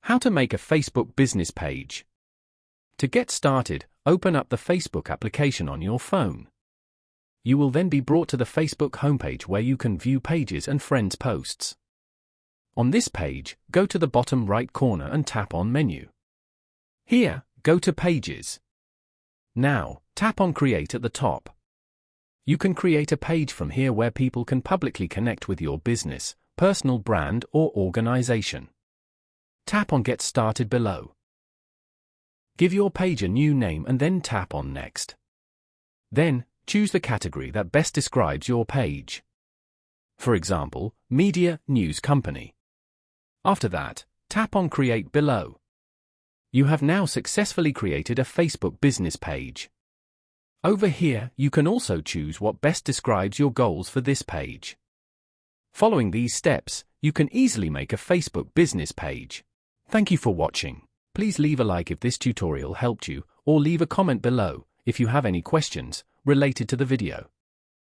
How to make a Facebook business page. To get started, open up the Facebook application on your phone. You will then be brought to the Facebook homepage where you can view pages and friends' posts. On this page, go to the bottom right corner and tap on Menu. Here, go to Pages. Now, tap on Create at the top. You can create a page from here where people can publicly connect with your business, personal brand, or organization. Tap on Get Started below. Give your page a new name and then tap on Next. Then, choose the category that best describes your page. For example, Media News Company. After that, tap on Create below. You have now successfully created a Facebook business page. Over here, you can also choose what best describes your goals for this page. Following these steps, you can easily make a Facebook business page. Thank you for watching. Please leave a like if this tutorial helped you, or leave a comment below if you have any questions related to the video.